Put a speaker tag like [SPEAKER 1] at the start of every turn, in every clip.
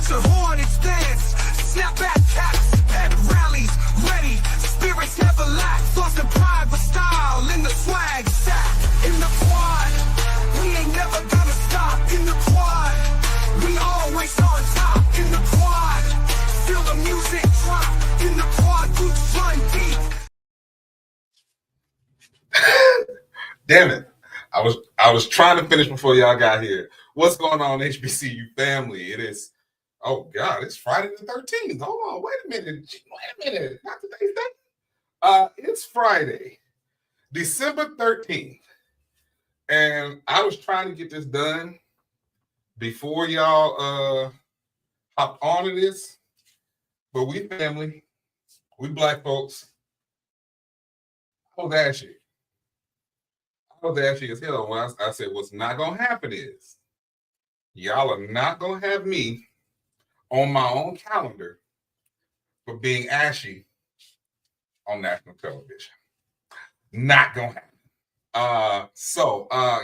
[SPEAKER 1] watch a hornets dance. Snapback caps at rallies, ready. Spirits never lack. Floss and pride with style in the swag sack. In the quad, we ain't never gonna stop. In the quad, we always on top. In the quad, feel the music drop. In the quad, roots run deep.
[SPEAKER 2] Damn it. I was trying to finish before y'all got here. What's going on, HBCU family? It is, oh God, it's Friday the 13th. Hold on, wait a minute. Not today's day. It's Friday, December 13th. And I was trying to get this done before y'all hopped onto this. But we family, we black folks, I was ashy as hell when I said what's not gonna happen is y'all are not gonna have me on my own calendar for being ashy on national television. Not gonna happen.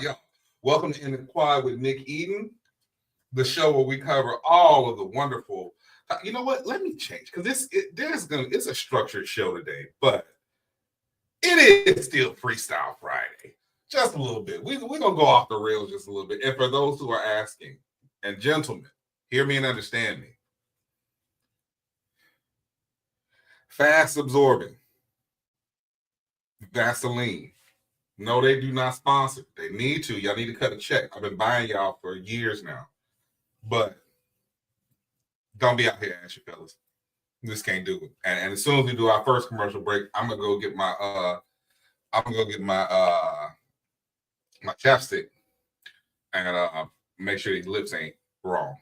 [SPEAKER 2] Y'all, welcome to In the Quad with Nick Eden, the show where we cover all of the wonderful. You know what? Let me change because it's a structured show today, but it is still Freestyle Friday. Just a little bit. We're going to go off the rails just a little bit. And for those who are asking, and gentlemen, hear me and understand me. Fast absorbing Vaseline. No, they do not sponsor. They need to. Y'all need to cut a check. I've been buying y'all for years now. But don't be out here, ashy fellas. Just can't do it. And as soon as we do our first commercial break, I'm gonna go get my my chapstick and make sure these lips ain't wrong.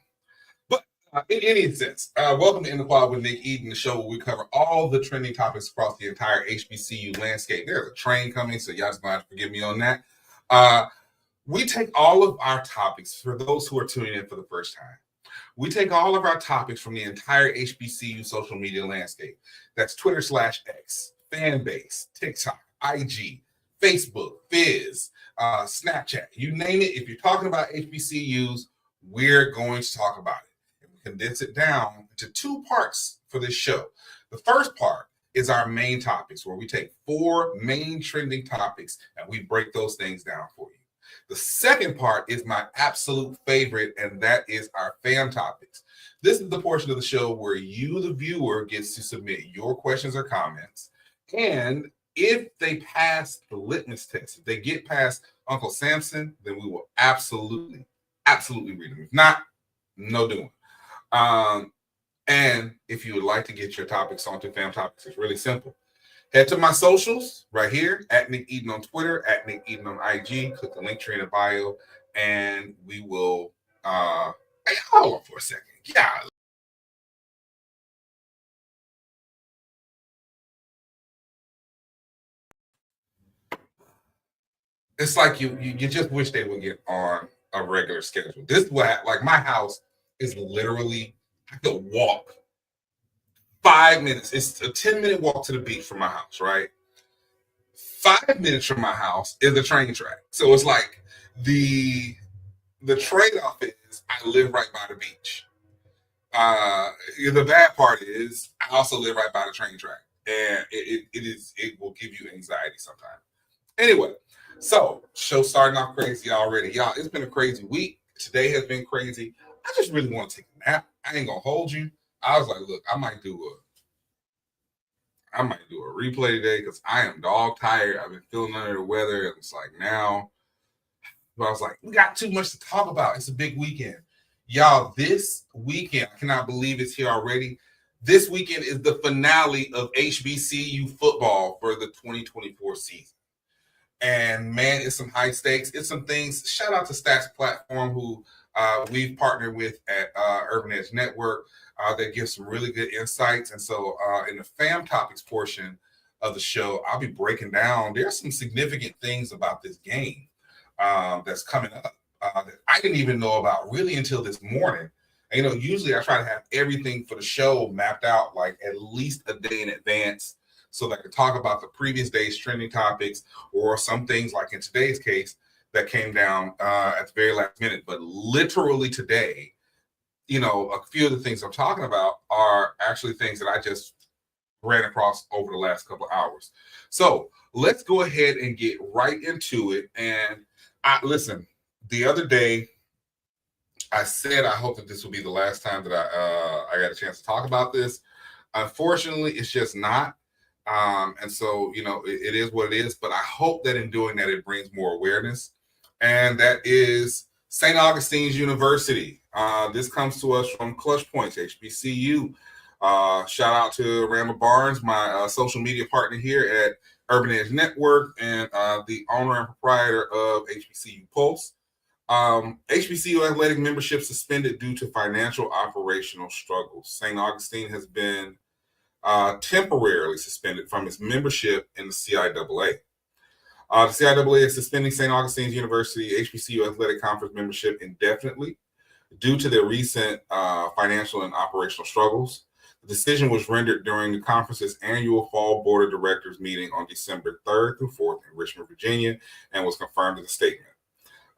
[SPEAKER 2] But in any sense, welcome to In the Quad with Nick Eden, the show where we cover all the trending topics across the entire HBCU landscape. There's a train coming, so y'all just gonna have to forgive me on that. We take all of our topics, for those who are tuning in for the first time, we take all of our topics from the entire HBCU social media landscape. That's Twitter/X, Fanbase, TikTok, IG, Facebook, Fizz, Snapchat, you name it. If you're talking about HBCUs, we're going to talk about it. And we condense it down into two parts for this show. The first part is our main topics, where we take 4 main trending topics and we break those things down for you. The second part is my absolute favorite, and that is our fan topics. This is the portion of the show where you, the viewer, gets to submit your questions or comments. And if they pass the litmus test, if they get past Uncle Samson, then we will absolutely read them. If not, no doing. And if you would like to get your topics onto Fam Topics, it's really simple. Head to my socials right here, at Nick Eden on Twitter, at Nick Eden on IG. Click the link tree in the bio, and we will. Hey, hold on for a second. Yeah. It's like you just wish they would get on a regular schedule. This is what, like, my house is literally, I could walk 5 minutes. It's a 10-minute walk to the beach from my house, right? 5 minutes from my house is a train track. So it's like the trade-off is I live right by the beach. The bad part is I also live right by the train track, and it will give you anxiety sometimes. Anyway, so show starting off crazy already, y'all. It's been a crazy week. Today has been crazy. I just really want to take a nap. I ain't gonna hold you. I was like, look, I might do a replay today because I am dog tired. I've been feeling under the weather. It's like now, but I was like, we got too much to talk about. It's a big weekend. Y'all, this weekend, I cannot believe it's here already. This weekend is the finale of HBCU football for the 2024 season. And man, it's some high stakes. It's some things. Shout out to Stats Platform, who we've partnered with at Urban Edge Network. That gives some really good insights. And so in the Fam Topics portion of the show, I'll be breaking down. There's some significant things about this game that's coming up that I didn't even know about really until this morning. And, usually I try to have everything for the show mapped out like at least a day in advance, so that I could talk about the previous day's trending topics, or some things like in today's case that came down at the very last minute. But literally today, a few of the things I'm talking about are actually things that I just ran across over the last couple of hours. So let's go ahead and get right into it. And listen, the other day I said I hope that this will be the last time that I got a chance to talk about this. Unfortunately, it's just not. And so, it is what it is. But I hope that in doing that, it brings more awareness. And that is St. Augustine's University. This comes to us from Clutch Points, HBCU. Shout out to Randall Barnes, my social media partner here at Urban Edge Network and the owner and proprietor of HBCU Pulse. HBCU athletic membership suspended due to financial operational struggles. St. Augustine has been temporarily suspended from its membership in the CIAA. The CIAA is suspending St. Augustine's University HBCU Athletic Conference membership indefinitely due to their recent financial and operational struggles. The decision was rendered during the conference's annual Fall Board of Directors meeting on December 3rd through 4th in Richmond, Virginia, and was confirmed in the statement.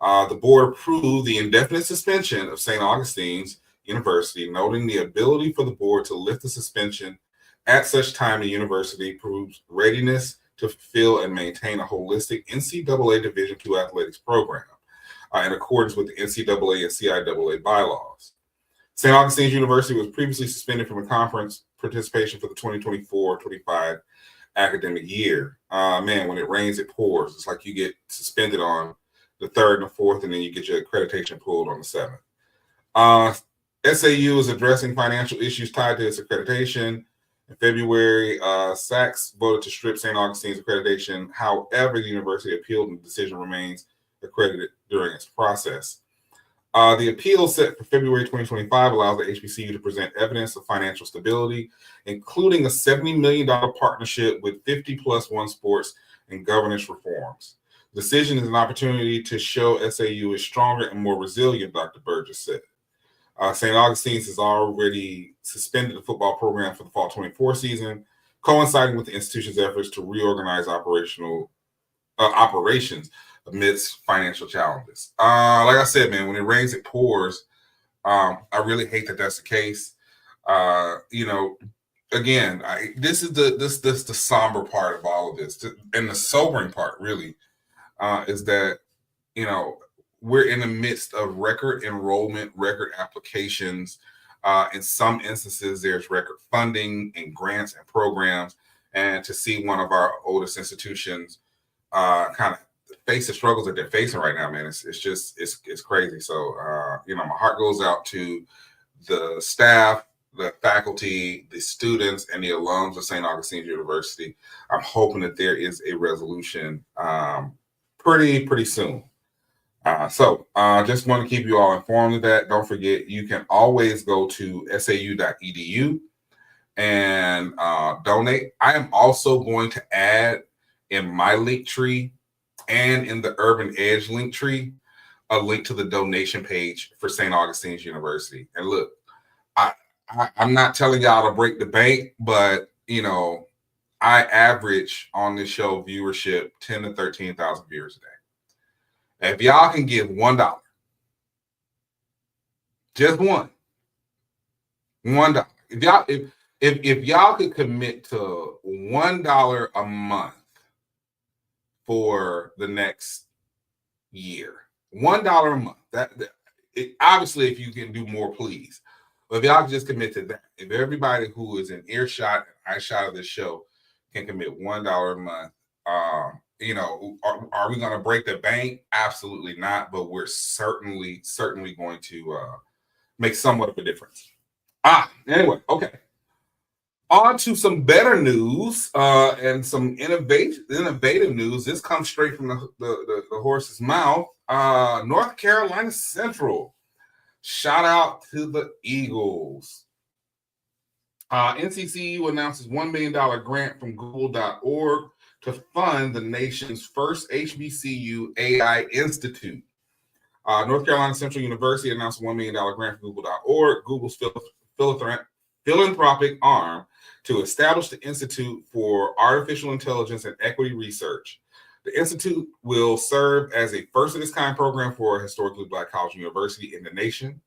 [SPEAKER 2] The board approved the indefinite suspension of St. Augustine's University, noting the ability for the board to lift the suspension at such time the university proves readiness to fulfill and maintain a holistic NCAA Division II athletics program in accordance with the NCAA and CIAA bylaws. St. Augustine's University was previously suspended from a conference participation for the 2024-25 academic year. Man, when it rains, it pours. It's like you get suspended on the 3rd and the 4th, and then you get your accreditation pulled on the 7th. SAU is addressing financial issues tied to its accreditation. In February, SACS voted to strip St. Augustine's accreditation. However, the university appealed and the decision remains accredited during its process. The appeal set for February 2025 allows the HBCU to present evidence of financial stability, including a $70 million partnership with 50+1 Sports and governance reforms. The decision is an opportunity to show SAU is stronger and more resilient, Dr. Burgess said. St. Augustine's has already suspended the football program for the fall 24 season, coinciding with the institution's efforts to reorganize operations amidst financial challenges. Like I said, man, when it rains, it pours. I really hate that that's the case. Again, this is the somber part of all of this, and the sobering part really is that we're in the midst of record enrollment, record applications. In some instances, there's record funding and grants and programs. And to see one of our oldest institutions kind of face the struggles that they're facing right now, man, it's crazy. So, my heart goes out to the staff, the faculty, the students, and the alums of St. Augustine's University. I'm hoping that there is a resolution pretty soon. So just want to keep you all informed of that. Don't forget, you can always go to sau.edu and donate. I am also going to add in my link tree and in the Urban Edge link tree a link to the donation page for St. Augustine's University. And look, I'm not telling y'all to break the bank, but I average on this show viewership 10 to 13,000 viewers a day. If y'all can give $1, just $1, if y'all could commit to $1 a month for the next year, $1 a month. Obviously, if you can do more, please. But if y'all can just commit to that, if everybody who is in earshot and eyeshot of this show can commit $1 a month, are we going to break the bank? Absolutely not. But we're certainly going to make somewhat of a difference. Anyway, okay. On to some better news and some innovative news. This comes straight from the horse's mouth. North Carolina Central. Shout out to the Eagles. NCCU announces $1 million grant from Google.org to fund the nation's first HBCU AI Institute. North Carolina Central University announced a $1 million grant from Google.org, Google's philanthropic arm, to establish the Institute for Artificial Intelligence and Equity Research. The Institute will serve as a first-of-its-kind program for a historically Black college university in the nation.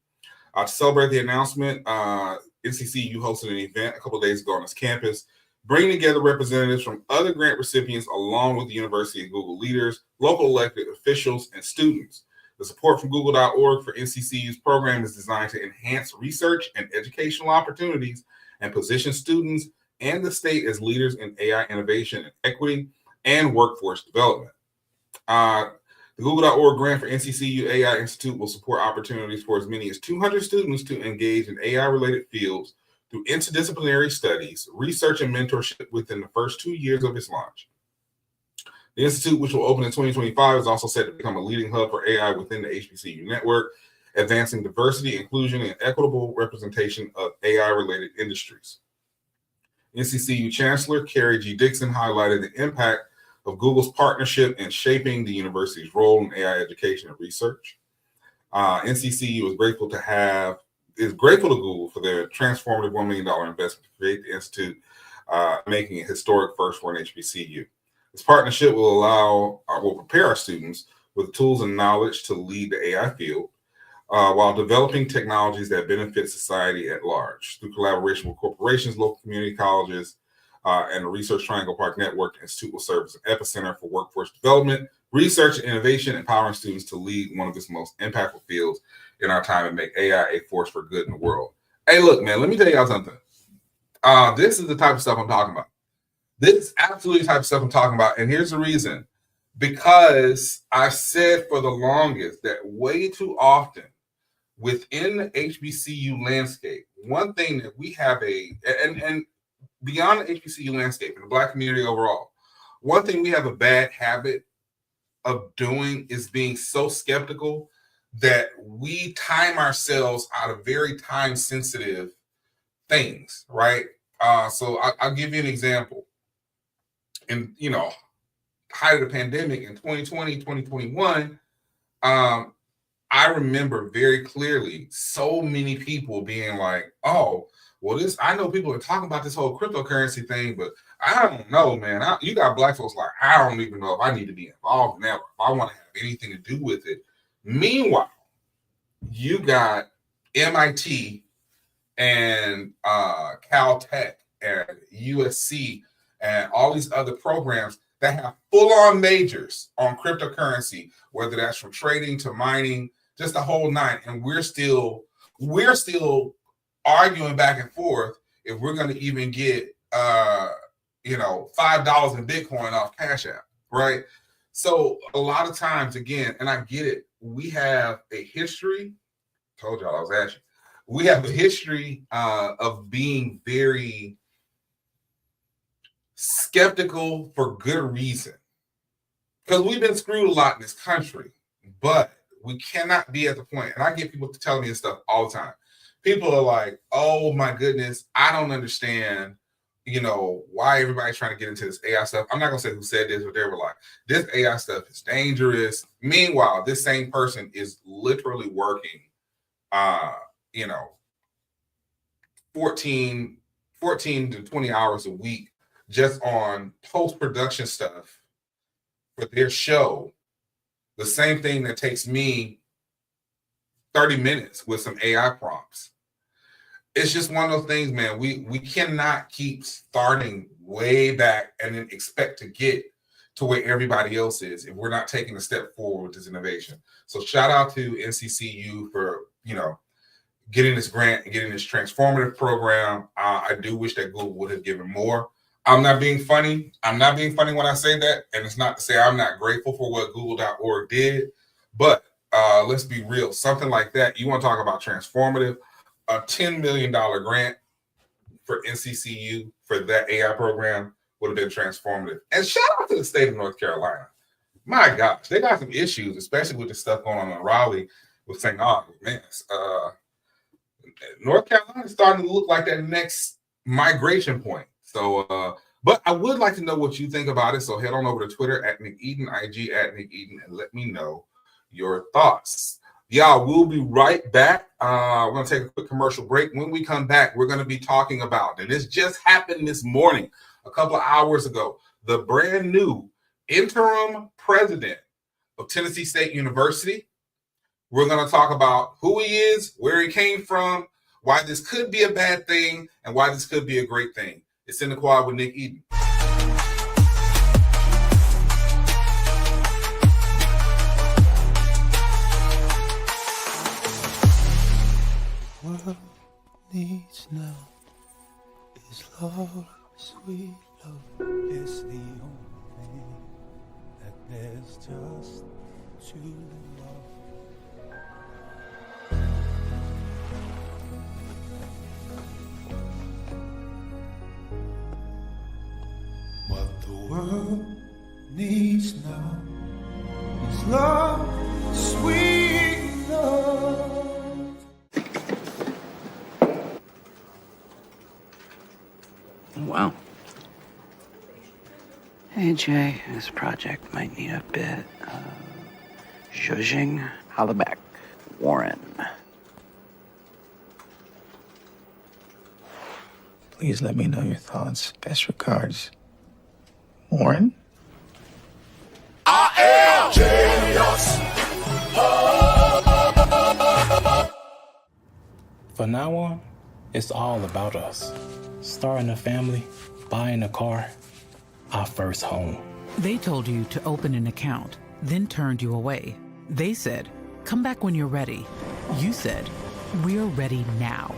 [SPEAKER 2] To celebrate the announcement, NCCU hosted an event a couple of days ago on its campus, bringing together representatives from other grant recipients along with the University and Google leaders, local elected officials, and students. The support from Google.org for NCCU's program is designed to enhance research and educational opportunities and position students and the state as leaders in AI innovation and equity and workforce development. The Google.org grant for NCCU AI Institute will support opportunities for as many as 200 students to engage in AI-related fields through interdisciplinary studies, research, and mentorship within the first 2 years of its launch. The Institute, which will open in 2025, is also set to become a leading hub for AI within the HBCU network, advancing diversity, inclusion, and equitable representation of AI-related industries. NCCU Chancellor Carrie G. Dixon highlighted the impact of Google's partnership in shaping the university's role in AI education and research. NCCU is grateful to Google for their transformative $1 million investment to create the institute, making a historic first for an HBCU. This partnership will prepare our students with tools and knowledge to lead the AI field, while developing technologies that benefit society at large. Through collaboration with corporations, local community colleges, and the Research Triangle Park Network, the Institute will serve as an epicenter for workforce development, research, and innovation, empowering students to lead one of its most impactful fields in our time and make AI a force for good in the world. Hey, look, man, let me tell y'all something. This is the type of stuff I'm talking about. This is absolutely the type of stuff I'm talking about. And here's the reason. Because I've said for the longest that way too often within the HBCU landscape, one thing that we have and beyond the HBCU landscape and the Black community overall, one thing we have a bad habit of doing is being so skeptical that we time ourselves out of very time-sensitive things, right? So I'll give you an example. And, height of the pandemic in 2020, 2021, I remember very clearly so many people being like, oh, well, I know people are talking about this whole cryptocurrency thing, but I don't know, man. You got Black folks like, I don't even know if I need to be involved in that, or if I want to have anything to do with it. Meanwhile, you got MIT and Caltech and USC and all these other programs that have full-on majors on cryptocurrency, whether that's from trading to mining, just the whole nine. And we're still arguing back and forth if we're going to even get $5 in Bitcoin off Cash App, right? So a lot of times, again, and I get it, we have a history. Told y'all I was at you. We have a history of being very skeptical for good reason, because we've been screwed a lot in this country. But we cannot be at the point, and I get people telling me this stuff all the time. People are like, oh my goodness, I don't understand, why everybody's trying to get into this AI stuff. I'm not gonna say who said this, but they were like, this AI stuff is dangerous. Meanwhile, this same person is literally working 14 to 20 hours a week just on post-production stuff for their show. The same thing that takes me 30 minutes with some AI prompts. It's just one of those things, man. We cannot keep starting way back and then expect to get to where everybody else is if we're not taking a step forward with this innovation. So shout out to NCCU for, getting this grant and getting this transformative program. I do wish that Google would have given more. I'm not being funny. I'm not being funny when I say that. And it's not to say I'm not grateful for what Google.org did. But let's be real. Something like that, you want to talk about transformative, a $10 million grant for NCCU for that AI program would have been transformative. And shout out to the state of North Carolina. My gosh, they got some issues, especially with the stuff going on in Raleigh with St. Augustine. Man, North Carolina is starting to look like that next migration point. So, but I would like to know what you think about it. So head on over to Twitter at Nick Eden, IG at Nick Eden, and let me know your thoughts. Y'all, we'll be right back. We're going to take a quick commercial break. When we come back, we're going to be talking about, and this just happened this morning, a couple of hours ago, the brand new interim president of Tennessee State University, We're going to talk about who he is, where he came from, why this could be a bad thing, and why this could be a great thing. It's In the Quad with Nick Eden.
[SPEAKER 1] World needs now is love, sweet love. It's the only thing that there's just to love. What the world needs now is love, sweet love.
[SPEAKER 3] Wow. Hey, Jay, this project might need a bit of zhuzhing. Holla back, Warren.
[SPEAKER 4] Please let me know your thoughts. Best regards, Warren.
[SPEAKER 5] From now on, it's all about us. Starting a family, buying a car, our first home.
[SPEAKER 6] They told you to open an account, then turned you away. They said, come back when you're ready. You said, we're ready now.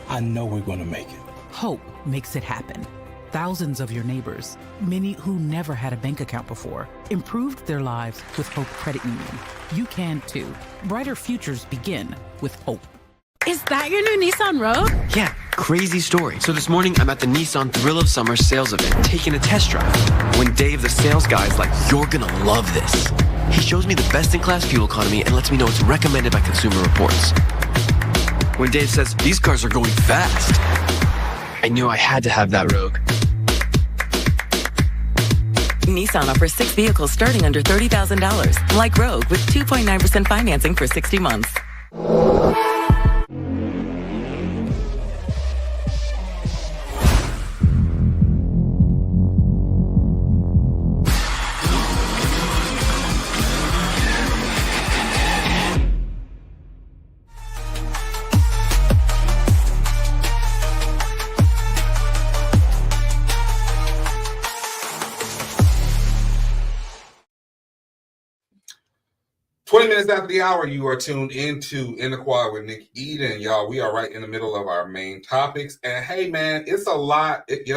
[SPEAKER 5] I know we're gonna make it.
[SPEAKER 6] Hope makes it happen. Thousands of your neighbors, many who never had a bank account before, improved their lives with Hope Credit Union. You can too. Brighter futures begin with hope.
[SPEAKER 7] Is that your new Nissan Rogue?
[SPEAKER 8] Yeah, crazy story. So this morning, I'm at the Nissan Thrill of Summer sales event, taking a test drive. When Dave, the sales guy, is like, you're gonna love this. He shows me the best-in-class fuel economy and lets me know it's recommended by Consumer Reports. When Dave says, these cars are going fast, I knew I had to have that Rogue.
[SPEAKER 7] Nissan offers 6 vehicles starting under $30,000, like Rogue, with 2.9% financing for 60 months.
[SPEAKER 2] Minutes after the hour, you are tuned into In the Quad with Nick Eden. Y'all, we are right in the middle of our main topics. And hey, man, it's a lot. It's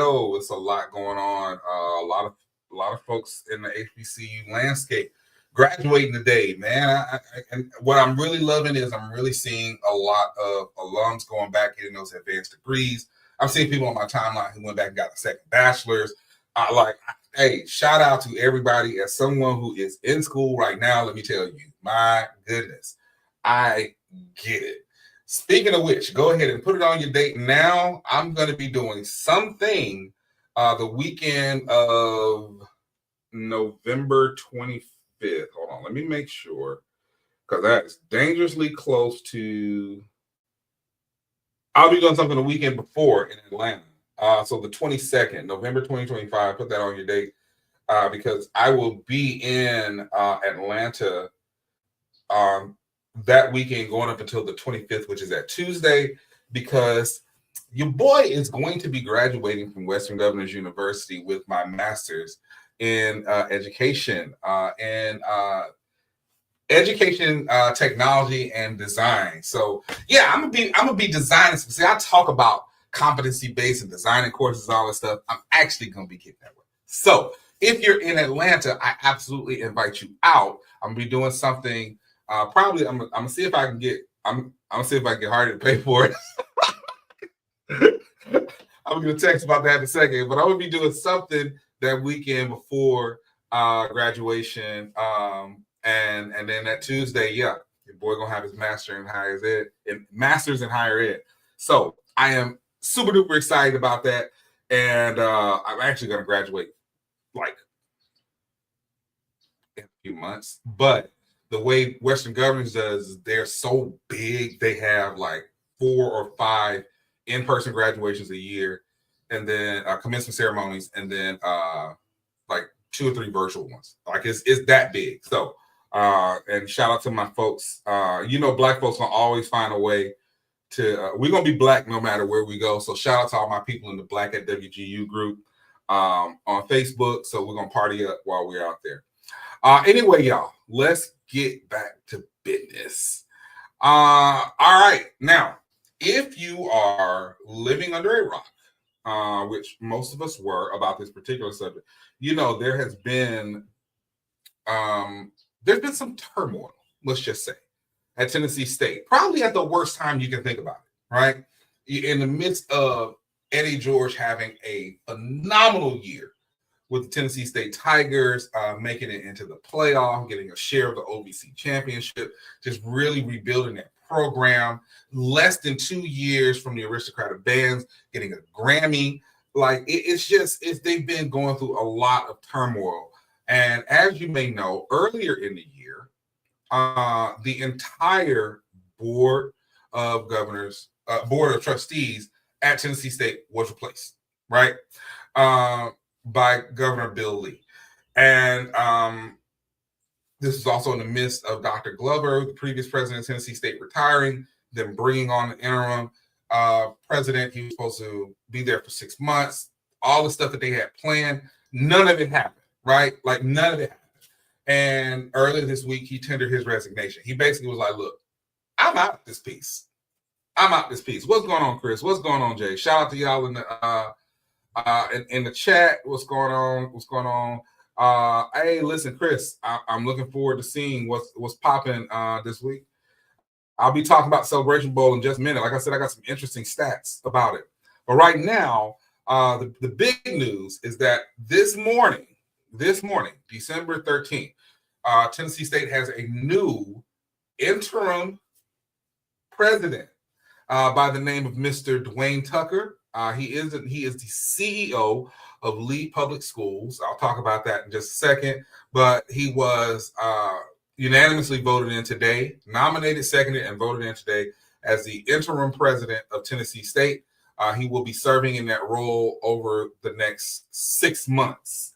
[SPEAKER 2] a lot going on. A lot of folks in the HBCU landscape graduating today, man. And what I'm really loving is I'm really seeing a lot of alums going back getting those advanced degrees. I'm seeing people on my timeline who went back and got a second bachelor's. Hey, shout out to everybody. As someone who is in school right now, let me tell you, my goodness, I get it. Speaking of which, go ahead and put it on your date now. I'm going to be doing something the weekend of November 25th. Hold on, let me make sure, because that is dangerously close to. I'll be doing something the weekend before in Atlanta. So the 22nd, November 2025, put that on your date because I will be in Atlanta that weekend going up until the 25th, which is that Tuesday, because your boy is going to be graduating from Western Governors University with my master's in education technology and design. So yeah, I'm gonna be designing. See, I talk about competency-based and designing courses, all that stuff. I'm actually gonna be getting that way. So if you're in Atlanta, I absolutely invite you out. I'm gonna be doing something. Probably I'm gonna see if I can get. I'm gonna see if I can get Hardy to pay for it. I'm gonna text about that in a second, but I'm gonna be doing something that weekend before graduation. And then that Tuesday, yeah, your boy gonna have his master's in higher ed. So I am super duper excited about that, and I'm actually gonna graduate like in a few months. But the way Western Governors does, they're so big. They have like 4 or 5 in-person graduations a year, and then commencement ceremonies, and then like 2 or 3 virtual ones. Like it's that big. So And shout out to my folks. Black folks gonna always find a way to. We're gonna be black no matter where we go. So shout out to all my people in the Black at WGU group on Facebook. So we're gonna party up while we're out there. Anyway, y'all, let's get back to business. All right, now, if you are living under a rock, which most of us were about this particular subject, there has been there's been some turmoil, let's just say, at Tennessee State, probably at the worst time you can think about it, right? In the midst of Eddie George having a phenomenal year with the Tennessee State Tigers, making it into the playoff, getting a share of the OVC championship, just really rebuilding that program. Less than 2 years from the Aristocratic Bands, getting a Grammy. Like, they've been going through a lot of turmoil. And as you may know, earlier in the year, the entire board of trustees at Tennessee State was replaced, right? By Governor Bill Lee. And this is also in the midst of Dr. Glover, the previous president of Tennessee State, retiring, then bringing on the interim president. He was supposed to be there for 6 months. All the stuff that they had planned, none of it happened, right? Like, none of it happened. And earlier this week, he tendered his resignation. He basically was like, look, I'm out this piece. What's going on, Chris? What's going on, Jay? Shout out to y'all in the chat. What's going on? Hey, listen, Chris, I'm looking forward to seeing what's popping this week. I'll be talking about Celebration Bowl in just a minute. Like I said, I got some interesting stats about it. But right now, the big news is that this morning, December 13th, Tennessee State has a new interim president by the name of Mr. Dwayne Tucker. He is the CEO of Lee Public Schools. I'll talk about that in just a second. But he was unanimously voted in today, nominated, seconded, and voted in today as the interim president of Tennessee State. He will be serving in that role over the next 6 months.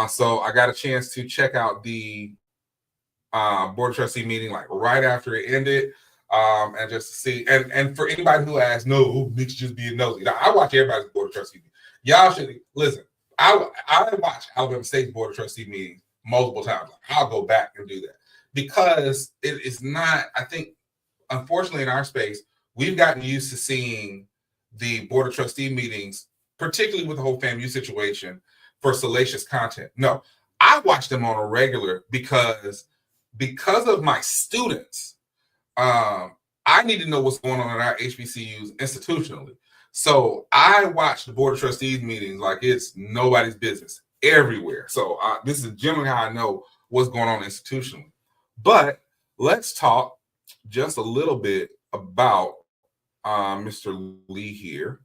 [SPEAKER 2] So I got a chance to check out the board of trustee meeting like right after it ended. And just to see, and for anybody who asks, no, Nick's just being nosy. Now, I watch everybody's board of trustee meeting. Y'all should listen. I watch Alabama State's board of trustee meetings multiple times. I'll go back and do that because it is not. I think, unfortunately, in our space, we've gotten used to seeing the board of trustee meetings, particularly with the whole FAMU situation, for salacious content. No, I watch them on a regular because of my students. I need to know what's going on in our HBCUs institutionally. So I watch the board of trustees meetings like it's nobody's business everywhere. So this is generally how I know what's going on institutionally. But let's talk just a little bit about Mr. Lee here.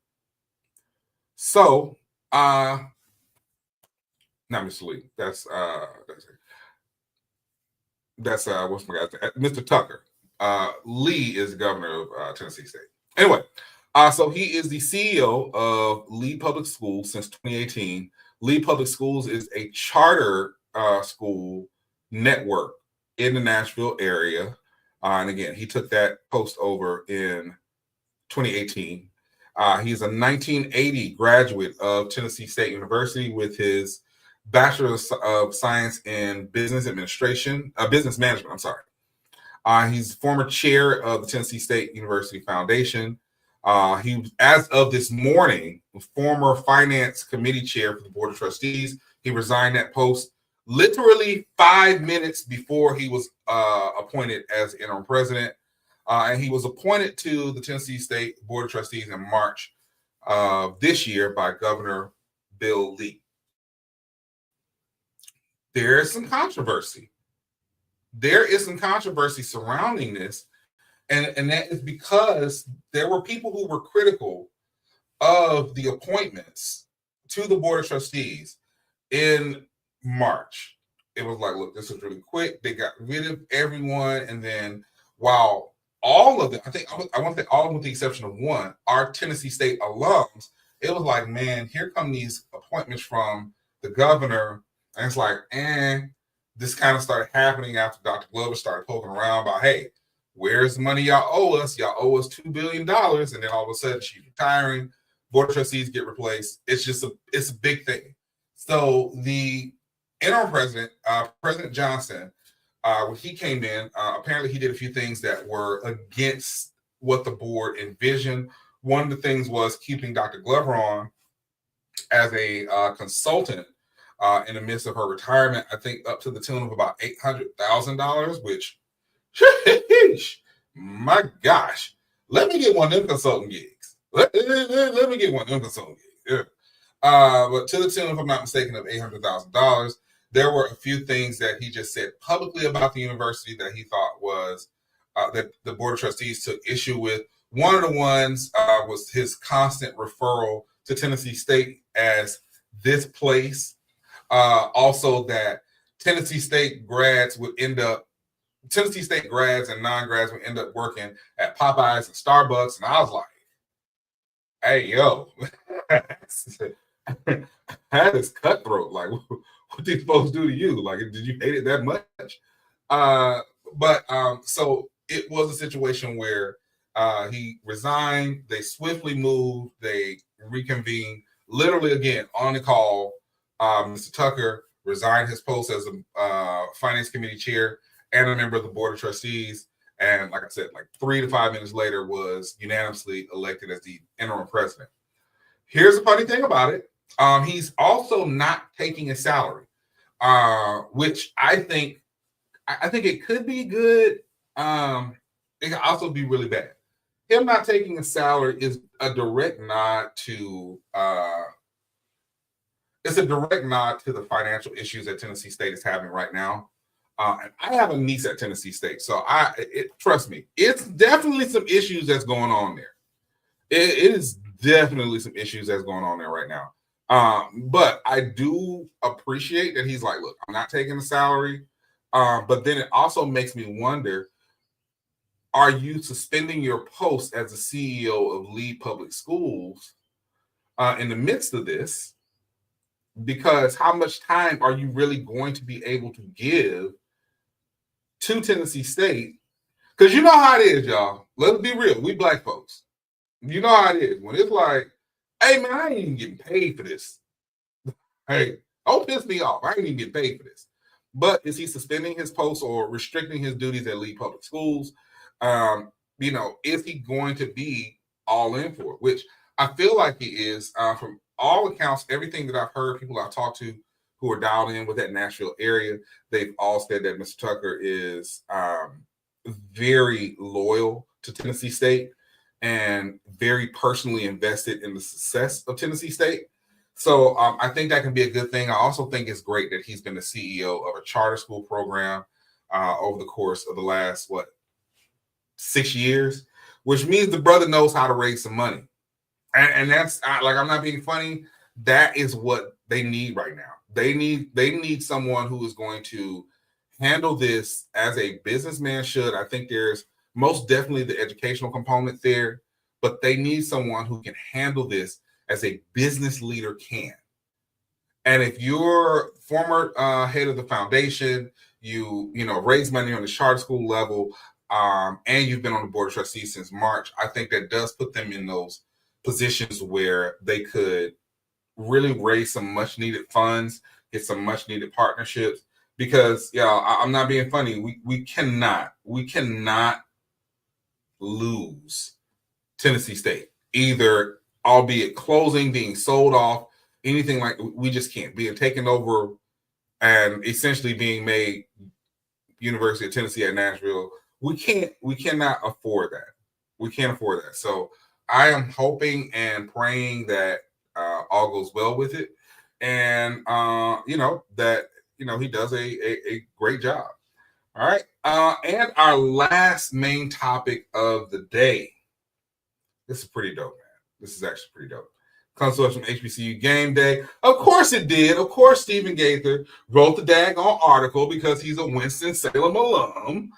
[SPEAKER 2] So, not Mr. Lee. That's what's my guy? Mr. Tucker. Lee is the governor of Tennessee State. Anyway, so he is the CEO of Lee Public Schools since 2018. Lee Public Schools is a charter school network in the Nashville area. And again, he took that post over in 2018. He's a 1980 graduate of Tennessee State University with his Bachelor of Science in Business Management. He's former chair of the Tennessee State University Foundation. He, as of this morning, former finance committee chair for the board of trustees. He resigned that post literally 5 minutes before he was appointed as interim president. And he was appointed to the Tennessee State Board of Trustees in March of this year by Governor Bill Lee. There is some controversy. Surrounding this, and that is because there were people who were critical of the appointments to the Board of Trustees in March. It was like, look, this is really quick. They got rid of everyone, and then while all of them, I want to say all of them with the exception of one, are Tennessee State alums, it was like, man, here come these appointments from the governor, and it's like, this kind of started happening after Dr. Glover started poking around about, hey, where's the money y'all owe us? Y'all owe us $2 billion. And then all of a sudden she's retiring. Board of trustees get replaced. It's a big thing. So the interim president, President Johnson, when he came in, apparently he did a few things that were against what the board envisioned. One of the things was keeping Dr. Glover on as a consultant in the midst of her retirement, I think up to the tune of about $800,000, which, my gosh, let me get one of them consulting gigs. Let me get one of them consulting gigs. Yeah. But to the tune, if I'm not mistaken, of $800,000. There were a few things that he just said publicly about the university that he thought was that the Board of Trustees took issue with. One of the ones was his constant referral to Tennessee State as this place. Also that Tennessee State grads and non-grads would end up working at Popeyes and Starbucks. And I was like, hey, yo, that is cutthroat. Like, what did folks do to you? Like, did you hate it that much? So it was a situation where he resigned. They swiftly moved. They reconvened. Literally, again, on the call, Mr. Tucker resigned his post as a finance committee chair and a member of the board of trustees. And like I said, like 3 to 5 minutes later, was unanimously elected as the interim president. Here's the funny thing about it. He's also not taking a salary, which I think it could be good. It could also be really bad. Him not taking a salary is a direct nod to the financial issues that Tennessee State is having right now. And I have a niece at Tennessee State, so trust me, it's definitely some issues that's going on there. It is definitely some issues that's going on there right now. But I do appreciate that he's like, look, I'm not taking the salary. But then it also makes me wonder, are you suspending your post as the CEO of Lee Public Schools in the midst of this? Because how much time are you really going to be able to give to Tennessee State? Because you know how it is, y'all. Let's be real. We black folks. You know how it is. When it's like, hey, man, I ain't even getting paid for this. Hey, don't piss me off. I ain't even getting paid for this. But is he suspending his post or restricting his duties at Lee Public Schools? Is he going to be all in for it? Which I feel like he is. From all accounts, everything that I've heard, people I've talked to who are dialed in with that Nashville area, they've all said that Mr. Tucker is very loyal to Tennessee State and very personally invested in the success of Tennessee State. So I think that can be a good thing. I also think it's great that he's been the CEO of a charter school program over the course of the last, 6 years, which means the brother knows how to raise some money. And that's I'm not being funny. That is what they need right now. They need someone who is going to handle this as a businessman should. I think there's most definitely the educational component there, but they need someone who can handle this as a business leader can. And if you're former head of the foundation, you raise money on the charter school level, and you've been on the board of trustees since March, I think that does put them in those positions where they could really raise some much needed funds, get some much needed partnerships. Because I'm not being funny. We cannot lose Tennessee State, either albeit closing, being sold off, anything like. We just can't. Being taken over and essentially being made University of Tennessee at Nashville. We cannot afford that. We can't afford that. So I am hoping and praying that all goes well with it, and that he does a great job. All right. And our last main topic of the day. This is pretty dope, man. This is actually pretty dope. Comes to us from HBCU Game Day. Of course it did. Of course Stephen Gaither wrote the daggone article because he's a Winston-Salem alum.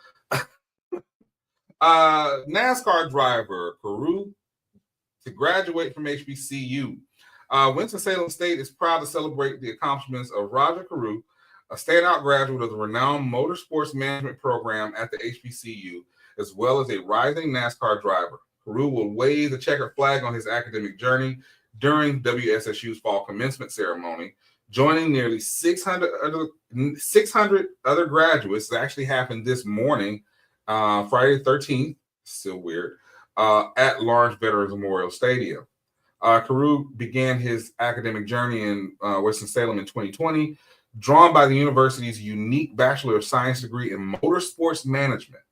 [SPEAKER 2] NASCAR driver Carew to graduate from HBCU. Winston-Salem State is proud to celebrate the accomplishments of Roger Carew, a standout graduate of the renowned motorsports management program at the HBCU, as well as a rising NASCAR driver. Carew will wave the checkered flag on his academic journey during WSSU's fall commencement ceremony, joining nearly 600 other graduates. It actually happened this morning, Friday the 13th, still weird, at Lawrence Veterans Memorial Stadium. Carew began his academic journey in Winston-Salem in 2020, drawn by the university's unique Bachelor of Science degree in motorsports management.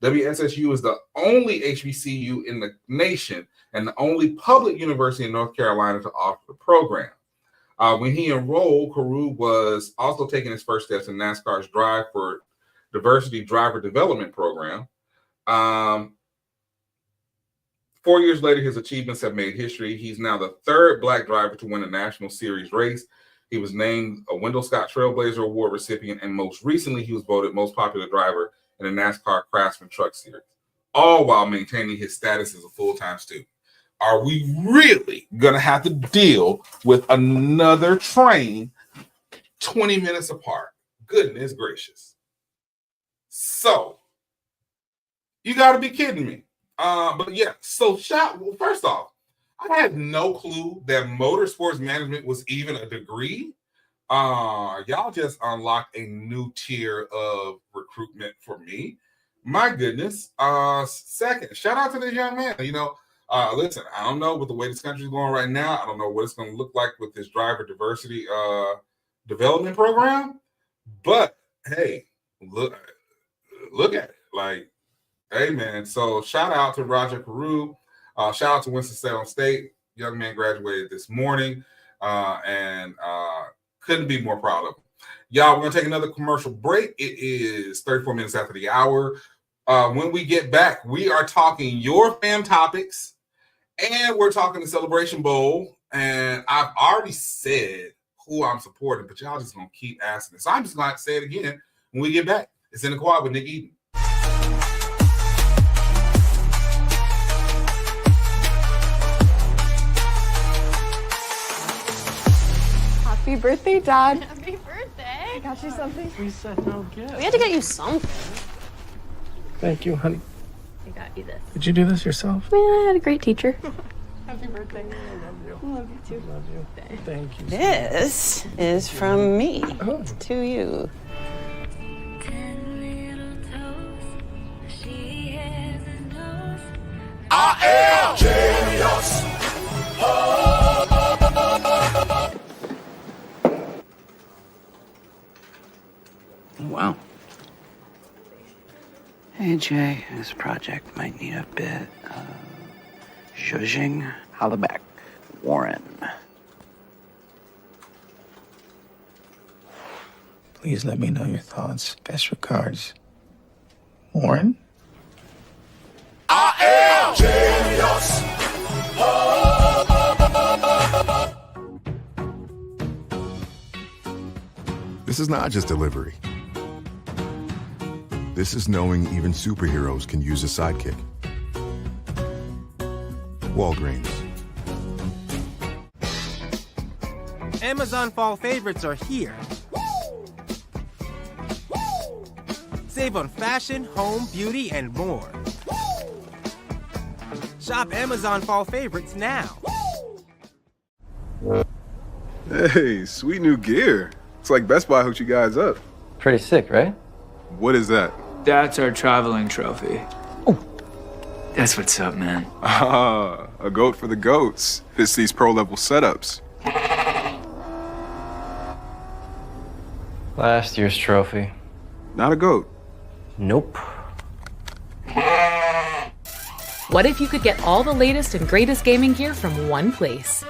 [SPEAKER 2] WSSU is the only HBCU in the nation and the only public university in North Carolina to offer the program. When he enrolled, Carew was also taking his first steps in NASCAR's Drive for Diversity Driver Development Program. 4 years later, his achievements have made history. He's now the third Black driver to win a National Series race. He was named a Wendell Scott Trailblazer Award recipient, and most recently, he was voted most popular driver in the NASCAR Craftsman Truck Series, all while maintaining his status as a full-time student. Are we really going to have to deal with another train 20 minutes apart? Goodness gracious. So, you got to be kidding me. But yeah, so first off, I had no clue that motorsports management was even a degree. Y'all just unlocked a new tier of recruitment for me. My goodness. Second, shout out to this young man. Listen, I don't know with the way this country's going right now. I don't know what it's going to look like with this driver diversity development program. But hey, look at it. Like, hey man. So shout out to Roger Carew. Shout out to Winston-Salem State. Young man graduated this morning, and couldn't be more proud of him. Y'all, we're going to take another commercial break. It is 34 minutes after the hour. When we get back, we are talking your fam topics, and we're talking the Celebration Bowl. And I've already said who I'm supporting, but y'all just going to keep asking it. So I'm just going to say it again when we get back. It's In the Quad with Nick Eden.
[SPEAKER 9] Happy birthday, Dad.
[SPEAKER 10] Happy birthday.
[SPEAKER 9] I got you something.
[SPEAKER 10] We said no gift. We had to get you something.
[SPEAKER 4] Thank you, honey.
[SPEAKER 10] I got you this.
[SPEAKER 4] Did you do this yourself?
[SPEAKER 10] Man, I had a great teacher.
[SPEAKER 9] Happy birthday. I love you. I love you too.
[SPEAKER 4] Love you. Thank you.
[SPEAKER 11] This is from me to you.
[SPEAKER 1] I am genius.
[SPEAKER 3] Wow. Hey, Jay, this project might need a bit of zhuzhing. Holla back, Warren.
[SPEAKER 4] Please let me know your thoughts. Best regards, Warren.
[SPEAKER 1] I am genius.
[SPEAKER 12] This is not just delivery. This is knowing even superheroes can use a sidekick. Walgreens.
[SPEAKER 13] Amazon fall favorites are here. Save on fashion, home, beauty, and more. Shop Amazon fall favorites now.
[SPEAKER 14] Hey, sweet new gear. It's like Best Buy hooked you guys up.
[SPEAKER 15] Pretty sick, right?
[SPEAKER 14] What is that?
[SPEAKER 16] That's our traveling trophy. Oh. That's what's up, man.
[SPEAKER 14] Ah, a goat for the goats. It's these pro-level setups.
[SPEAKER 15] Last year's trophy.
[SPEAKER 14] Not a goat.
[SPEAKER 15] Nope.
[SPEAKER 17] What if you could get all the latest and greatest gaming gear from one place?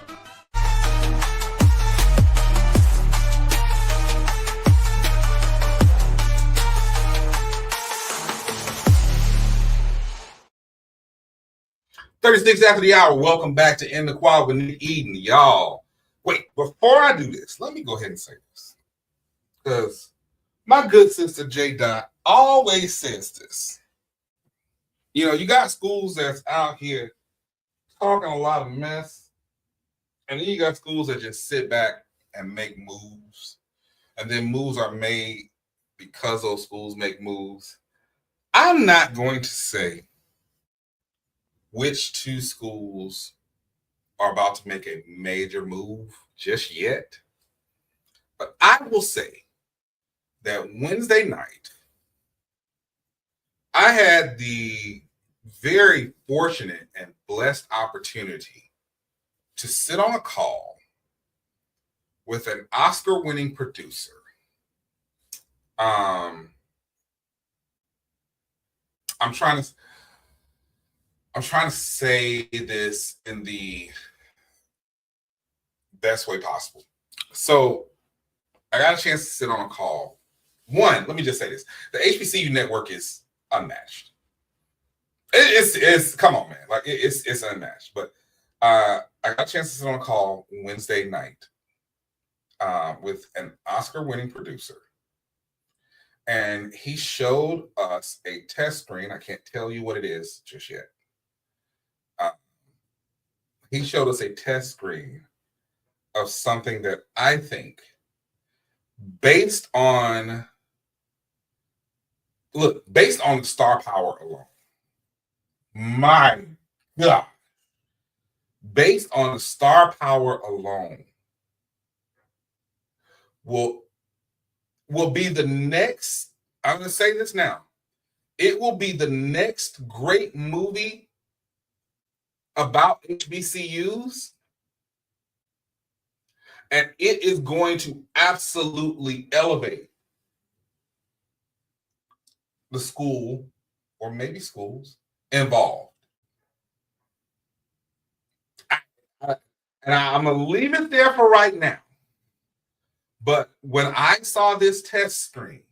[SPEAKER 2] $36 after the hour. Welcome back to In the Quad with Nick Eden, y'all. Wait, before I do this, let me go ahead and say this. Because my good sister J. Dot always says this. You know, you got schools that's out here talking a lot of mess, and then you got schools that just sit back and make moves. and then moves are made because those schools make moves. I'm not going to say which two schools are about to make a major move just yet, but I will say that Wednesday night, I had the very fortunate and blessed opportunity to sit on a call with an Oscar-winning producer. I'm trying to say this in the best way possible. So I got a chance to sit on a call. One, let me just say this: the HBCU network is unmatched. It's come on, man, like it's unmatched. But I got a chance to sit on a call Wednesday night with an Oscar-winning producer, and he showed us a test screen. I can't tell you what it is just yet. He showed us a test screen of something that I think, based on the star power alone, my God, based on the star power alone, will be the next, I'm going to say this now, it will be the next great movie about HBCUs, and it is going to absolutely elevate the school, or maybe schools, involved. And I'm going to leave it there for right now. But when I saw this test screen,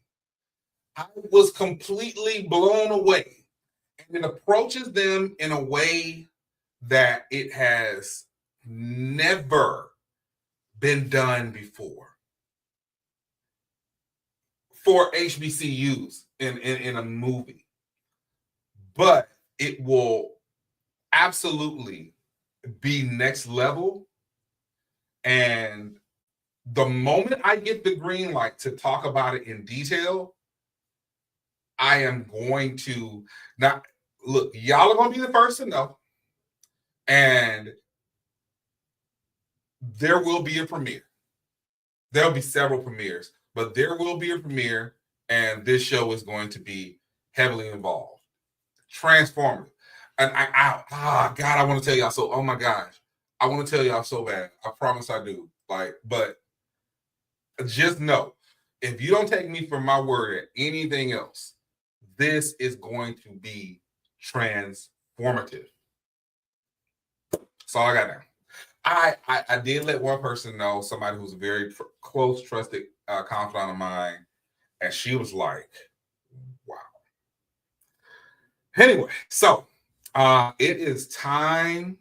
[SPEAKER 2] I was completely blown away. And it approaches them in a way that it has never been done before for HBCUs in a movie. But it will absolutely be next level. And the moment I get the green light to talk about it in detail, I am going to not look, y'all are going to be the first to know. And there will be a premiere. There'll be several premieres, but there will be a premiere, and this show is going to be heavily involved. Transformative. And God, I want to tell y'all so, oh my gosh, I want to tell y'all so bad. I promise I do. But just know, if you don't take me for my word at anything else, this is going to be transformative. That's all I got now. I did let one person know, somebody who's a very close, trusted confidant of mine, and she was like, wow. Anyway, so it is time.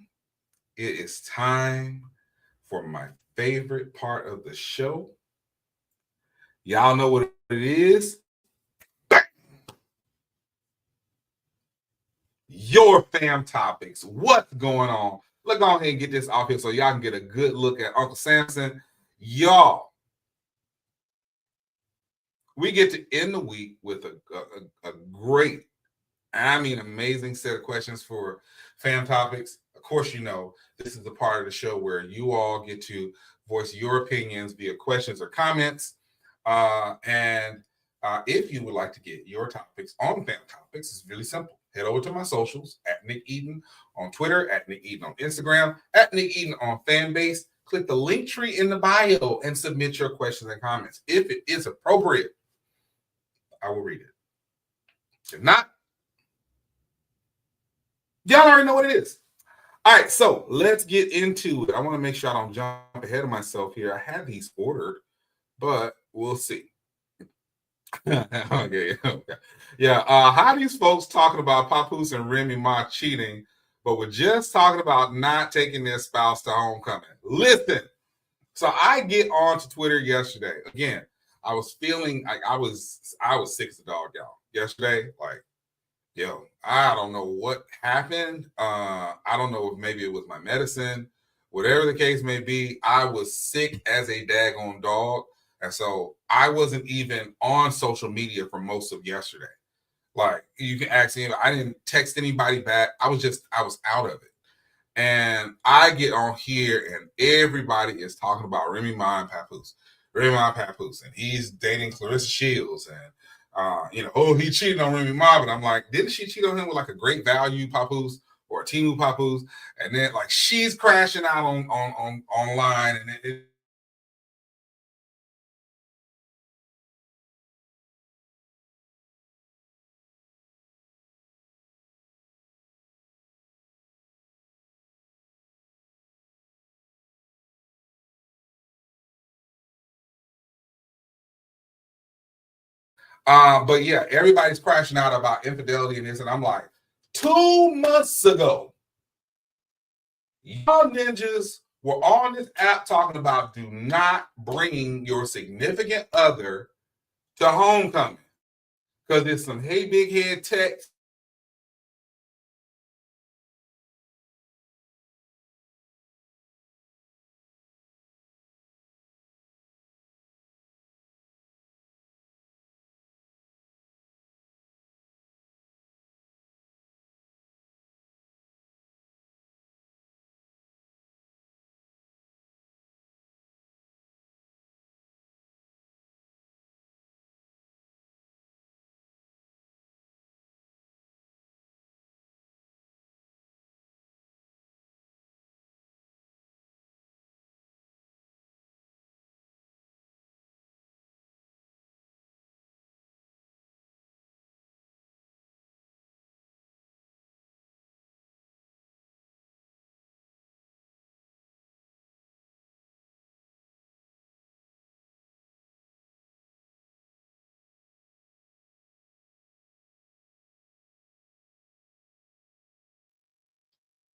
[SPEAKER 2] It is time for my favorite part of the show. Y'all know what it is. Your fam topics. What's going on? Let's go ahead and get this off here so y'all can get a good look at Uncle Samson. Y'all, we get to end the week with a great, I mean amazing set of questions for fam topics. Of course, you know, this is the part of the show where you all get to voice your opinions via questions or comments. And if you would like to get your topics on fam topics, it's really simple. Head over to my socials at Nick Eden on Twitter, at Nick Eden on Instagram, at Nick Eden on Fanbase. Click the link tree in the bio and submit your questions and comments. If it is appropriate, I will read it. If not, y'all already know what it is. All right, so let's get into it. I want to make sure I don't jump ahead of myself here. I had these ordered, but we'll see. Okay. Yeah. How are these folks talking about Papoose and Remy Ma cheating, but we're just talking about not taking their spouse to homecoming? Listen. So I get onto Twitter yesterday. Again, I was feeling like I was sick as a dog, y'all. Yesterday, like, yo, I don't know what happened. I don't know if maybe it was my medicine. Whatever the case may be, I was sick as a daggone dog. And so I wasn't even on social media for most of yesterday. Like, you can ask me, I didn't text anybody back. I was out of it. And I get on here and everybody is talking about Remy Ma and Papoose. Remy Ma and Papoose. And he's dating Clarissa Shields. And, he cheated on Remy Ma. But I'm like, didn't she cheat on him with like a Great Value Papoose or a Temu Papoose? And then like she's crashing out on online. And but yeah, everybody's crashing out about infidelity and this, and I'm like, 2 months ago, y'all ninjas were on this app talking about do not bring your significant other to homecoming because it's some hey big head text.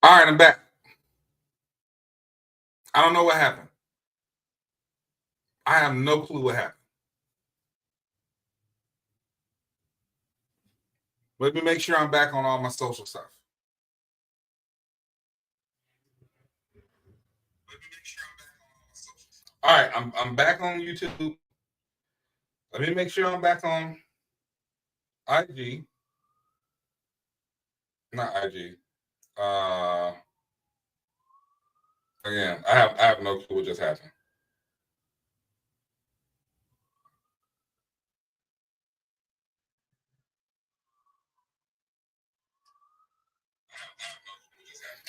[SPEAKER 2] All right, I'm back. I don't know what happened. I have no clue what happened. Let me make sure I'm back on all my social stuff. All right, I'm back on YouTube. Let me make sure I'm back on IG. Not IG. Again, I have no clue what just happened.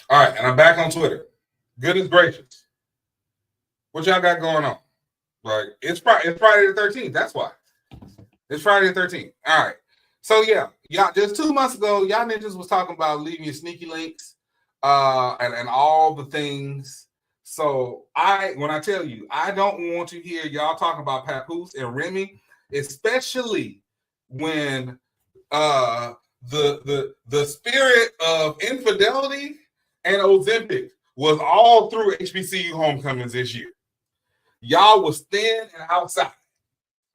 [SPEAKER 2] All right, and I'm back on Twitter. Goodness gracious. What y'all got going on? Like, it's Friday the 13th. That's why. It's Friday the 13th. All right. So yeah, y'all just 2 months ago, y'all ninjas was talking about leaving your sneaky links and all the things. So when I tell you, I don't want to hear y'all talking about Papoose and Remy, especially when the spirit of infidelity and Ozempic was all through HBCU homecomings this year. Y'all was thin and outside.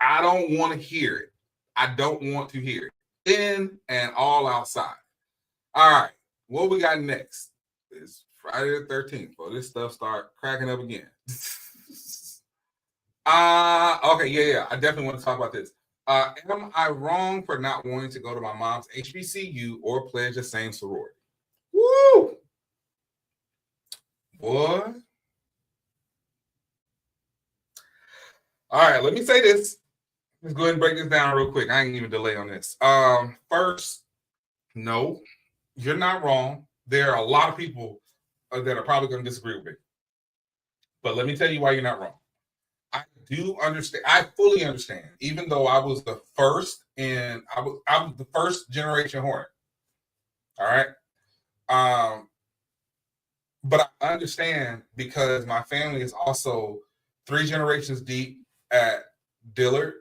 [SPEAKER 2] I don't want to hear it. I don't want to hear it. Thin and all outside. All right. What we got next? It's Friday the 13th. Well, this stuff start cracking up again. Okay, yeah. I definitely want to talk about this. Am I wrong for not wanting to go to my mom's HBCU or pledge the same sorority? Woo! Boy. All right, let me say this. Let's go ahead and break this down real quick. I ain't even delay on this. First, no, you're not wrong. There are a lot of people that are probably going to disagree with me. But let me tell you why you're not wrong. I do understand. I fully understand. Even though I was the first, and I was the first generation Hornet. All right. But I understand because my family is also 3 generations deep at Dillard,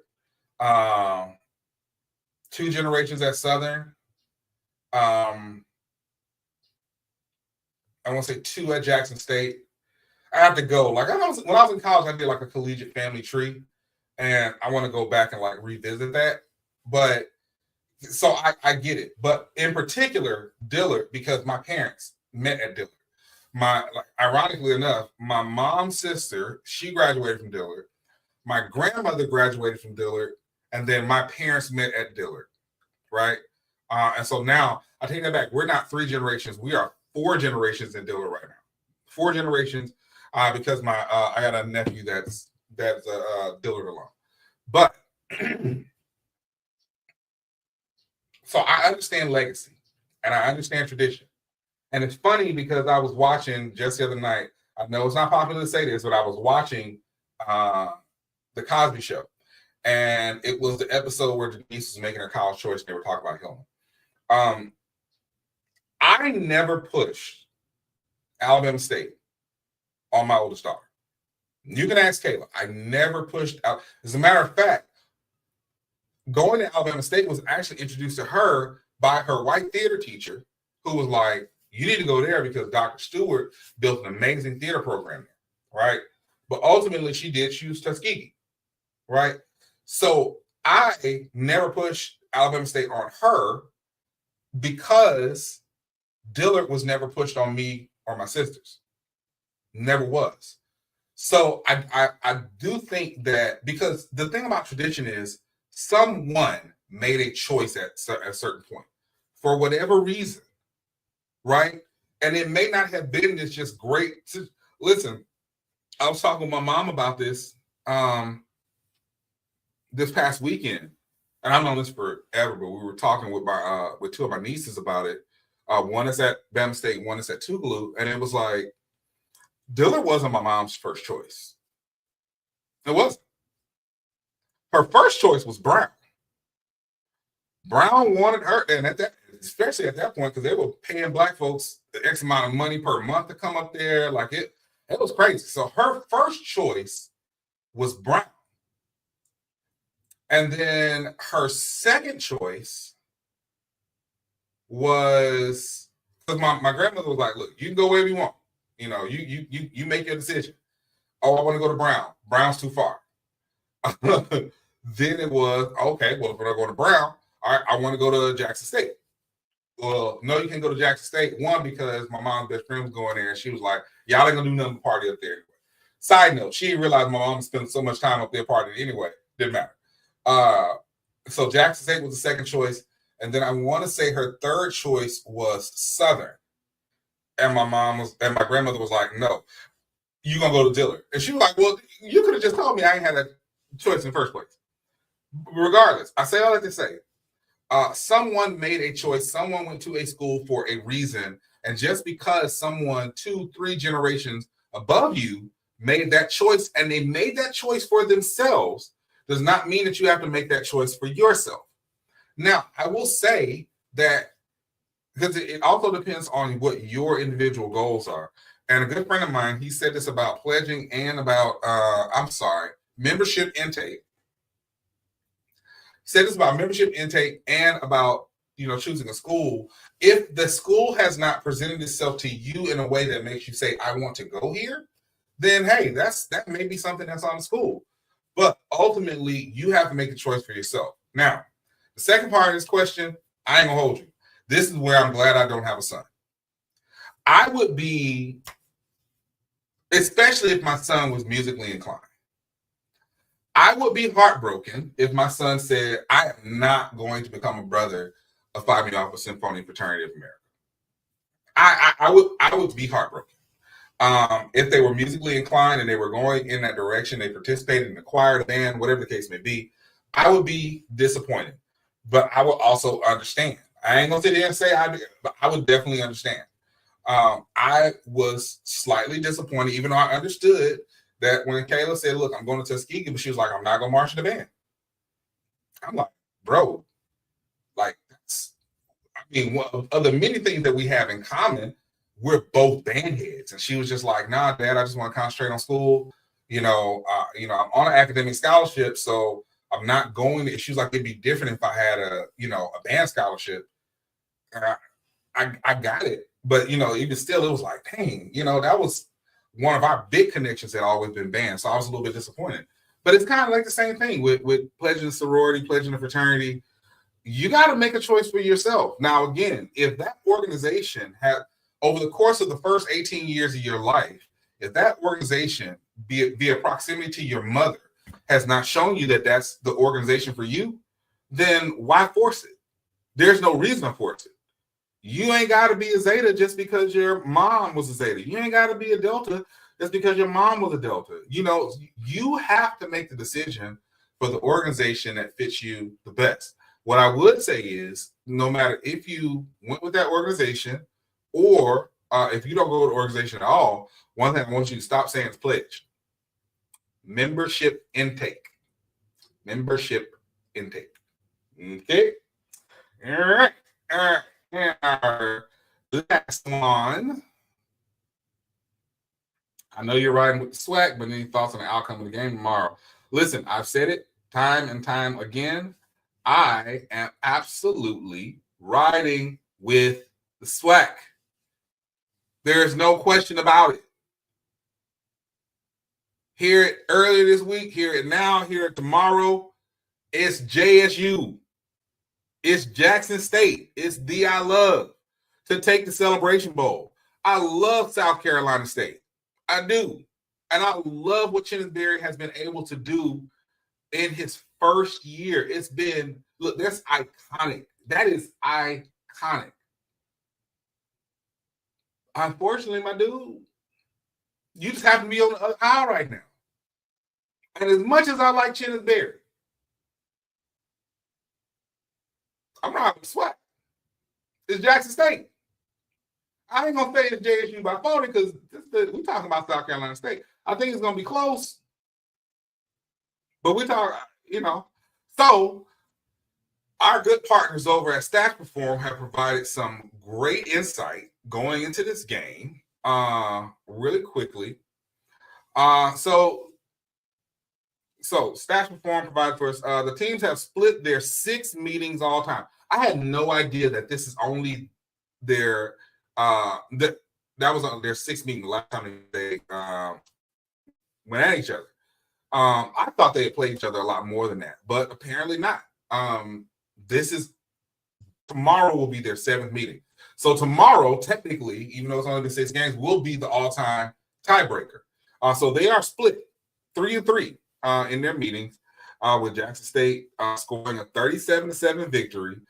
[SPEAKER 2] 2 generations at Southern. I want to say 2 at Jackson State. I have to go. Like when I was in college, I did like a collegiate family tree, and I want to go back and like revisit that. But so I get it. But in particular, Dillard, because my parents met at Dillard. Ironically enough, my mom's sister, she graduated from Dillard. My grandmother graduated from Dillard, and then my parents met at Dillard, right? And so now I take that back. We're not 3 generations. We are 4 generations in Dillard right now. 4 generations, because I got a nephew that's Dillard alum. But so I understand legacy and I understand tradition. And it's funny because I was watching just the other night. I know it's not popular to say this, but I was watching The Cosby Show. And it was the episode where Denise was making her college choice and they were talking about Hillman. I never pushed Alabama State on my oldest daughter. You can ask Kayla. I never pushed out. As a matter of fact, going to Alabama State was actually introduced to her by her white theater teacher, who was like, you need to go there because Dr. Stewart built an amazing theater program there, right? But ultimately, she did choose Tuskegee, right? So I never pushed Alabama State on her because Dillard was never pushed on me or my sisters. Never was. So I do think that, because the thing about tradition is someone made a choice at a certain point for whatever reason, right? And it may not have been this just great. Listen, I was talking with my mom about this this past weekend, and I've known this forever, but we were talking with 2 of my nieces about it. One is at Bama State, one is at Tougaloo, and it was like, Dillard wasn't my mom's first choice. It wasn't. Her first choice was Brown. Brown wanted her, and especially at that point, because they were paying black folks the X amount of money per month to come up there. Like it was crazy. So her first choice was Brown. And then her second choice was, because my grandmother was like, look, you can go wherever you want. You know, you make your decision. Oh, I want to go to Brown. Brown's too far. Then it was, okay, well, if we're not going to Brown, all right, I want to go to Jackson State. Well, no, you can't go to Jackson State. One, because my mom's best friend was going there, and she was like, y'all ain't going to do nothing but party up there anyway. Side note, she didn't realize my mom spent so much time up there partying anyway. Didn't matter. So Jackson State was the second choice. And then I want to say her third choice was Southern. And my grandmother was like, no, you're going to go to Dillard. And she was like, well, you could have just told me I ain't had that choice in the first place. Regardless, I say all that to say, someone made a choice. Someone went to a school for a reason. And just because someone 2-3 generations above you made that choice, and they made that choice for themselves, does not mean that you have to make that choice for yourself. Now, I will say that, because it also depends on what your individual goals are. And a good friend of mine, he said this about pledging and about, membership intake. He said this about membership intake and about, choosing a school. If the school has not presented itself to you in a way that makes you say, I want to go here, then hey, that may be something that's on the school. But ultimately, you have to make a choice for yourself. Now, the second part of this question, I ain't gonna hold you. This is where I'm glad I don't have a son. I would be, especially if my son was musically inclined, I would be heartbroken if my son said, I am not going to become a brother of Phi Beta Alpha Symphony Fraternity of America. I would be heartbroken. If they were musically inclined and they were going in that direction, they participated in the choir, the band, whatever the case may be, I would be disappointed. But I would also understand. I ain't gonna sit there and say but I would definitely understand. I was slightly disappointed, even though I understood that when Kayla said, look, I'm going to Tuskegee, but she was like, I'm not gonna march in the band. I'm like, bro, like of the many things that we have in common, we're both band heads. And she was just like, nah, Dad, I just want to concentrate on school. I'm on an academic scholarship, so I'm not going to. She was like, it'd be different if I had a band scholarship. I got it. But, even still, it was like, dang, that was one of our big connections had always been band. So I was a little bit disappointed. But it's kind of like the same thing with pledging sorority, pledging a fraternity. You got to make a choice for yourself. Now, again, if that organization had, over the course of the first 18 years of your life, if that organization, via proximity to your mother, has not shown you that that's the organization for you, then why force it? There's no reason to force it. You ain't got to be a Zeta just because your mom was a Zeta. You ain't got to be a Delta just because your mom was a Delta. You know, you have to make the decision for the organization that fits you the best. What I would say is, no matter if you went with that organization or if you don't go to the organization at all, one thing I want you to stop saying is pledge. Membership intake. Membership intake. Okay? All right. All right. Our last one. I know you're riding with the swag, but any thoughts on the outcome of the game tomorrow? Listen, I've said it time and time again. I am absolutely riding with the swag. There's no question about it. Hear it earlier this week, hear it now, hear it tomorrow. It's JSU. It's Jackson State. It's I love to take the Celebration Bowl. I love South Carolina State. I do. And I love what Chinsbury has been able to do in his first year. It's been, look, that's iconic. That is iconic. Unfortunately, my dude, you just happen to be on the other aisle right now. And as much as I like Chinsbury, I'm not with Swag. It's Jackson State. I ain't gonna say it's JSU by 40 because we're talking about South Carolina State. I think it's gonna be close, but we talk, you know. So our good partners over at Stats Perform have provided some great insight going into this game. Really quickly. So Stats Perform provided for us. The teams have split their 6 meetings all time. I had no idea that this is only their that was on their 6th meeting the last time they went at each other. I thought they had played each other a lot more than that, but apparently not. Tomorrow will be their 7th meeting. So tomorrow, technically, even though it's only been 6 games, will be the all-time tiebreaker. So they are split 3-3 in their meetings, with Jackson State scoring a 37-7 victory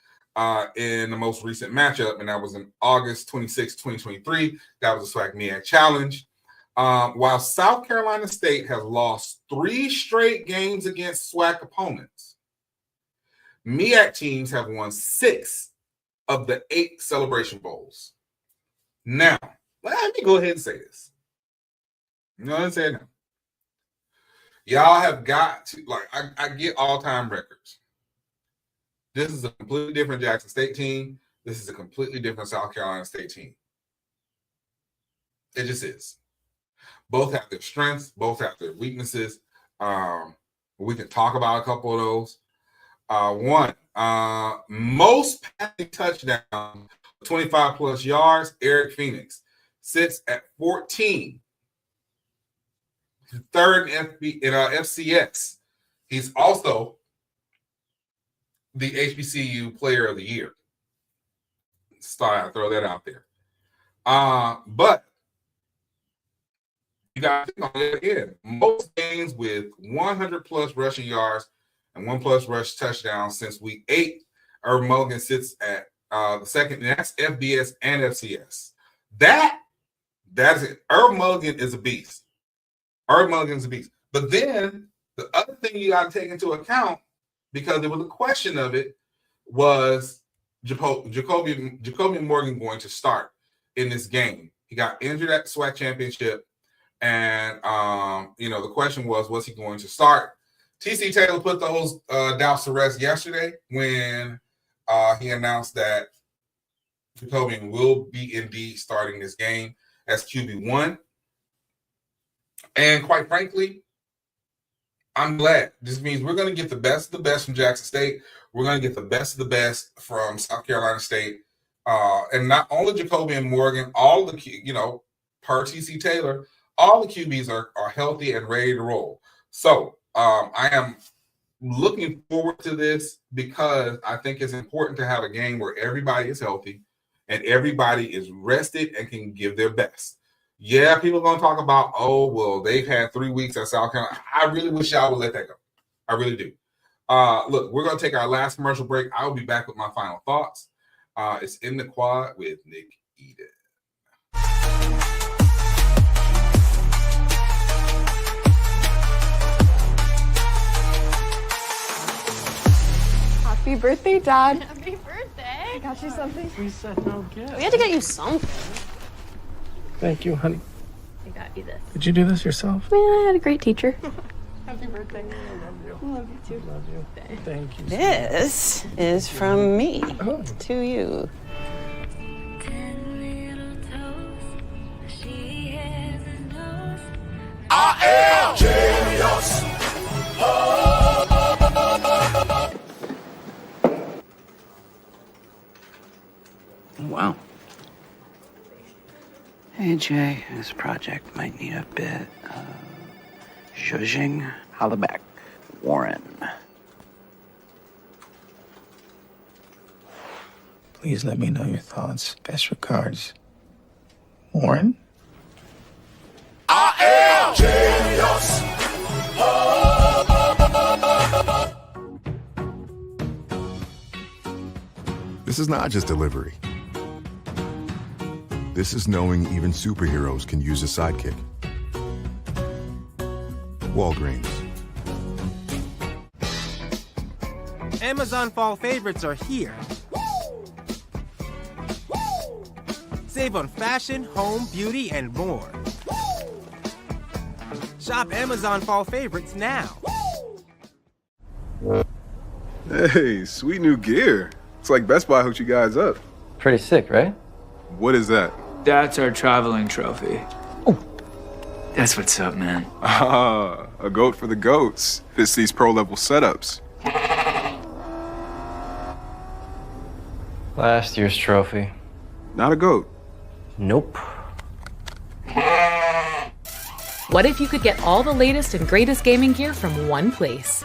[SPEAKER 2] in the most recent matchup, and that was in August 26, 2023. That was a SWAC MEAC Challenge. While South Carolina State has lost 3 straight games against SWAC opponents, MEAC teams have won 6 of the 8 Celebration Bowls. Now, let me go ahead and say this. You know what I'm saying now? Y'all have got to, like, I get all-time records. This is a completely different Jackson State team. This is a completely different South Carolina State team. It just is. Both have their strengths. Both have their weaknesses. We can talk about a couple of those. One, most passing touchdowns, 25-plus yards, Eric Phoenix sits at 14. Third in FCS. He's also the HBCU Player of the Year. I throw that out there. But you got to think on it again. Most games with 100-plus rushing yards and 1+ rush touchdowns since week 8. Irv Mulligan sits at the second, and that's FBS and FCS. That's it. Irv Mulligan is a beast. Irv Mulligan's a beast. But then the other thing you got to take into account, because there was a question of it, was Jacoby Morgan going to start in this game? He got injured at the SWAC championship, and the question was he going to start? TC Taylor put those doubts to rest yesterday when he announced that Jacoby will be indeed starting this game as QB1. And quite frankly, I'm glad. This means we're going to get the best of the best from Jackson State. We're going to get the best of the best from South Carolina State. And not only Jacoby and Morgan, all the, per TC Taylor, all the QBs are healthy and ready to roll. So I am looking forward to this because I think it's important to have a game where everybody is healthy and everybody is rested and can give their best. Yeah, people are going to talk about, they've had 3 weeks at South Carolina. I really wish y'all would let that go. I really do. Look, we're gonna take our last commercial break. I'll be back with my final thoughts. It's In the Quad with Nick Eden.
[SPEAKER 9] Happy birthday, Dad.
[SPEAKER 10] Happy birthday.
[SPEAKER 9] I got you something.
[SPEAKER 4] We said no gift.
[SPEAKER 10] We had to get you something.
[SPEAKER 4] Thank you, honey.
[SPEAKER 10] I got you this.
[SPEAKER 4] Did you do this yourself?
[SPEAKER 10] Man, I had a great teacher.
[SPEAKER 9] Happy birthday. I love you. I love you too.
[SPEAKER 4] Love you. Thank you.
[SPEAKER 11] This is from me to you.
[SPEAKER 1] I am genius.
[SPEAKER 3] Wow. Hey, Jay, this project might need a bit of zhuzhing. Holla back. Warren.
[SPEAKER 4] Please let me know your thoughts. Best regards. Warren?
[SPEAKER 1] I am genius.
[SPEAKER 12] This is not just delivery. This is knowing even superheroes can use a sidekick. Walgreens.
[SPEAKER 13] Amazon fall favorites are here. Save on fashion, home, beauty, and more. Shop Amazon fall favorites now.
[SPEAKER 14] Hey, sweet new gear. It's like Best Buy hooked you guys up.
[SPEAKER 15] Pretty sick, right?
[SPEAKER 14] What is that?
[SPEAKER 16] That's our traveling trophy. That's what's up, man.
[SPEAKER 14] Ah, a goat for the goats. Fits these pro-level setups.
[SPEAKER 15] Last year's trophy.
[SPEAKER 14] Not a goat.
[SPEAKER 15] Nope.
[SPEAKER 17] What if you could get all the latest and greatest gaming gear from one place?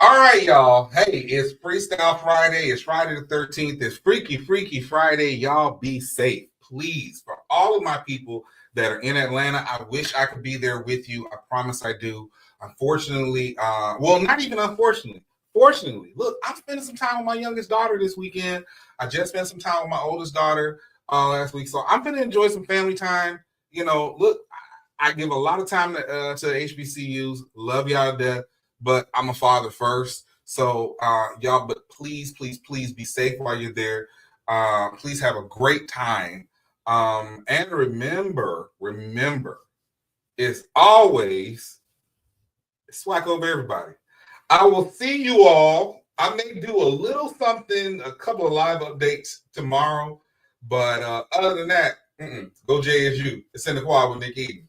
[SPEAKER 2] All right, y'all. Hey, it's Freestyle Friday. It's Friday the 13th. It's Freaky Friday. Y'all be safe, please. For all of my people that are in Atlanta, I wish I could be there with you. I promise I do. Unfortunately, well, not even unfortunately. Fortunately, look, I'm spending some time with my youngest daughter this weekend. I just spent some time with my oldest daughter last week. So I'm going to enjoy some family time. You know, look, I give a lot of time to HBCUs. Love y'all to death. But I'm a father first. So y'all, but please be safe while you're there. Please have a great time. And remember, it's always swag over everybody. I will see you all. I may do a little something, a couple of live updates tomorrow. But other than that, go JSU. It's In the Quad with Nick Eden.